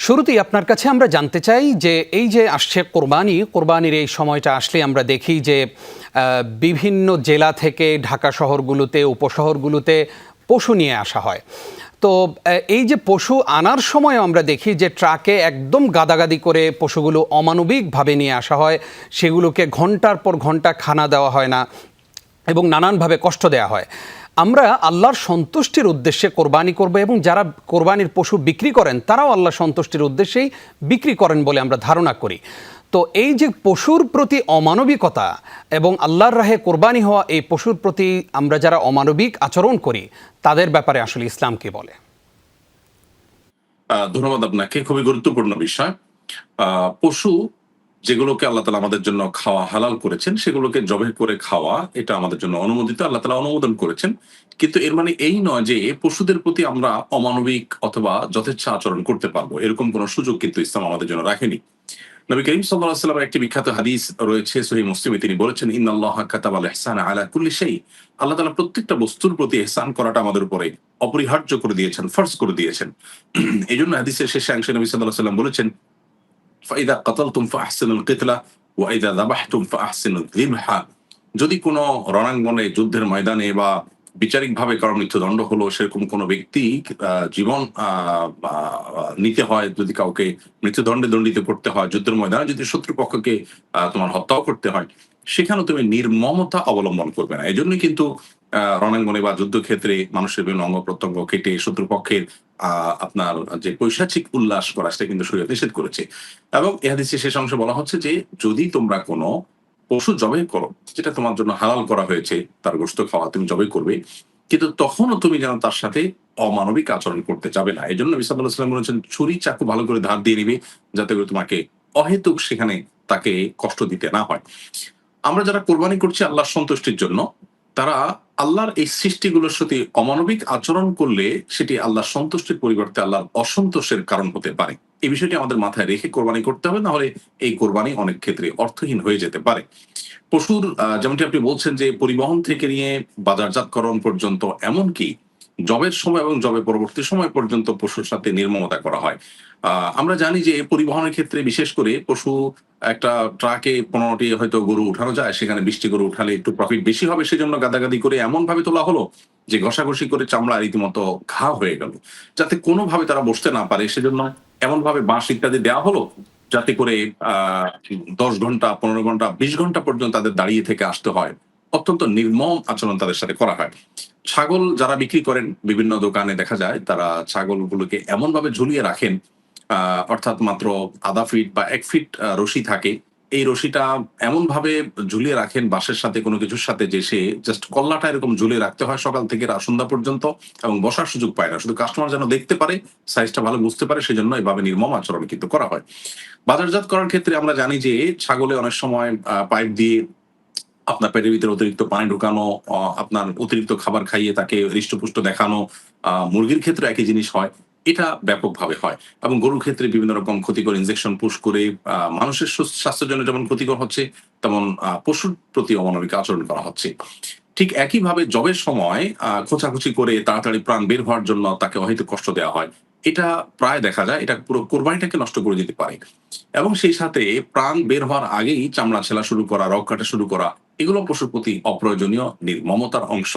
শুরুতেই আপনার কাছে আমরা জানতে চাই যে এই যে আসছে কোরবানির এই সময়টা আসলে আমরা দেখি যে বিভিন্ন জেলা থেকে ঢাকা শহরগুলোতে উপশহরগুলোতে পশু নিয়ে আসা হয়। তো এই যে পশু আনার সময় আমরা দেখি যে ট্রাকে একদম গাদাগাদি করে পশুগুলো অমানবিকভাবে নিয়ে আসা হয়, সেগুলোকে ঘন্টার পর ঘন্টা খানা দেওয়া হয় না এবং নানানভাবে কষ্ট দেওয়া হয়। আমরা আল্লাহর সন্তুষ্টির উদ্দেশ্যে কোরবানি করব এবং যারা কোরবানির পশু বিক্রি করেন তারাও আল্লাহ সন্তুষ্টির উদ্দেশ্যেই বিক্রি করেন বলে আমরা ধারণা করি। তো এই যে পশুর প্রতি অমানবিকতা এবং আল্লাহর রাহে কোরবানি হওয়া এই পশুর প্রতি আমরা যারা অমানবিক আচরণ করি তাদের ব্যাপারে আসলে ইসলাম কি বলে? ধন্যবাদ আপনাকে। খুবই গুরুত্বপূর্ণ বিষয়। পশু যেগুলোকে আল্লাহ তাআলা আমাদের জন্য খাওয়া হালাল করেছেন, সেগুলোকে জবাই করে খাওয়া এটা আমাদের জন্য অনুমোদিত। আল্লাহ তাআলা অনুমোদন করেছেন। কিন্তু এর মানে এই নয় যে পশুদের প্রতি আমরা অমানবিক অথবা যথেচ্ছা আচরণ করতে পারবো। এরকম কোন সুযোগ কিন্তু ইসলাম আমাদের জন্য রাখেনি। নবী করিম সাল্লাল্লাহু আলাইহি ওয়াসাল্লামের একটি বিখ্যাত হাদিস রয়েছে সহিহ মুসলিমে, তিনি বলেছেন, ইন্নাল্লাহা কাতাবাল ইহসানা আলা কুল্লি শাই। আল্লাহ তাআলা প্রত্যেকটা বস্তুর প্রতি ইহসান করাটা আমাদের উপরে অপরিহার্য করে দিয়েছেন, ফরজ করে দিয়েছেন। এইজন্য হাদিসের শেষাংশে নবী সাল্লাল্লাহু আলাইহি ওয়াসাল্লাম বলেছেন, ফাইদা কাতালতুম ফাহসিনুল কিতলা ওয়া ইযা যাবাহতুম ফাহসিনুয যিবহা। যদি কোনো রণাঙ্গনে, যুদ্ধের ময়দানে বা বিচারিকভাবে কারো মৃত্যুদণ্ড হলো, সেরকম কোনো ব্যক্তি জীবন নিতে হয়, যদি কাউকে মৃত্যুদণ্ডে দণ্ডিত করতে হয়, যুদ্ধের ময়দানে যদি শত্রুপক্ষকে তোমার হত্যাও করতে হয়, সেখানেও তুমি নির্মমতা অবলম্বন করবে না। এজন্যই কিন্তু রণাঙ্গনে বা যুদ্ধক্ষেত্রে মানুষের বিভিন্ন অঙ্গ প্রত্যঙ্গ কেটে শত্রুপক্ষের আপনার যে পৈশাচিক উল্লাস করা, সেটা কিন্তু শরীয়ত নিষেধ করেছে। এবং এ হাদিসের শেষ অংশে বলা হচ্ছে যে যদি তোমরা কোনো পশু জবাই করো যেটা তোমার জন্য হালাল করা হয়েছে, তার গোশত খাওয়া তুমি জবাই করবে, কিন্তু তখনও তুমি যেন তার সাথে অমানবিক আচরণ করতে যাবে না। এই জন্য নবী সাল্লাল্লাহু আলাইহি ওয়াসাল্লাম বলেছেন, ছুরি চাকু ভালো করে ধার দিয়ে নিবে, যাতে করে তোমাকে অহেতুক সেখানে তাকে কষ্ট দিতে না হয়। আমরা যারা কোরবানি করছি আল্লাহর সন্তুষ্টির জন্য, তারা আল্লাহর এই সৃষ্টিগুলোর সাথে অমানবিক আচরণ করলে সেটি আল্লাহর সন্তুষ্টির পরিবর্তে আল্লাহর অসন্তোষের কারণ হতে পারে। এই বিষয়টি আমাদের মাথায় রেখে কোরবানি করতে হবে, না হলে এই কোরবানি অনেক ক্ষেত্রে অর্থহীন হয়ে যেতে পারে। পশুর যেমনটি আপনি বলছেন যে পরিবহন থেকে নিয়ে বাজারজাতকরণ পর্যন্ত, এমনকি জবের সময় এবং জবের পরবর্তী সময় পর্যন্ত পশুর সাথে নির্মমতা করা হয়। আমরা জানি যে পরিবহনের ক্ষেত্রে বিশেষ করে পশু, একটা ট্রাকে ১৫টি হয়তো গরু উঠানো যায়, সেখানে ২০টি গরু উঠালে একটু প্রফিট বেশি হবে, সেজন্য গাদাগাদি করে এমন ভাবে তোলা হলো যে ঘষাঘষি করে চামড়া রীতিমতো ঘা হয়ে গেল। যাতে কোনোভাবে তারা বসতে না পারে, সেজন্য এমন ভাবে বাঁশ ইত্যাদি দেওয়া হলো যাতে করে ১০ ঘন্টা, ১৫ ঘন্টা, ২০ ঘন্টা পর্যন্ত তাদের দাঁড়িয়ে থেকে আসতে হয়। অত্যন্ত নির্মম আচরণ তাদের সাথে করা হয়। ছাগল যারা বিক্রি করেন বিভিন্ন দোকানে দেখা যায়, তারা ছাগলগুলোকে এমনভাবে ঝুলিয়ে রাখেন, অর্থাৎ মাত্র ০.৫ ফিট বা ১ ফিট রশি থাকে। এই রশিটা এমনভাবে ঝুলিয়ে রাখেন বাঁশের সাথে কোনো কিছুর সাথে, যে সে জাস্ট কল্লাটা এরকম ঝুলিয়ে রাখতে হয় সকাল থেকে রাত সন্ধ্যা পর্যন্ত, এবং বসার সুযোগ পায় না। শুধু কাস্টমার যেন দেখতে পারে, সাইজটা ভালো বুঝতে পারে, সেজন্য এভাবে নির্মম আচরণ কিন্তু করা হয়। বাজারজাত করার ক্ষেত্রে আমরা জানি যে ছাগলে অনেক সময় পাইপ দিয়ে আপনার পেটের ভিতরে অতিরিক্ত পানি ঢুকানো, আপনার অতিরিক্ত খাবার খাইয়ে তাকে হৃষ্টপুষ্ট দেখানো, মুরগির ক্ষেত্রে একই জিনিস হয়। এটা ব্যাপকভাবে হয়। এবং গরুর ক্ষেত্রে বিভিন্ন রকম ক্ষতিকর ইনজেকশন পুশ করে মানুষের স্বাস্থ্যের জন্য যেমন ক্ষতিকর হচ্ছে, তেমন পশুর প্রতি অমানবিক আচরণ করা হচ্ছে। ঠিক একইভাবে জবের সময় খোঁচাখুচি করে তাড়াতাড়ি প্রাণ বের হওয়ার জন্য তাকে অহেতুক কষ্ট দেওয়া হয়। এটা প্রায় দেখা যায়, এটা পুরো কোরবানিটাকে নষ্ট করে দিতে পারে। এবং সেই সাথে প্রাণ বের হওয়ার আগেই চামড়া ছেলা শুরু করা, রগ কাটা শুরু করা, এগুলো পশুর প্রতি অপ্রয়োজনীয় নির্মমতার অংশ।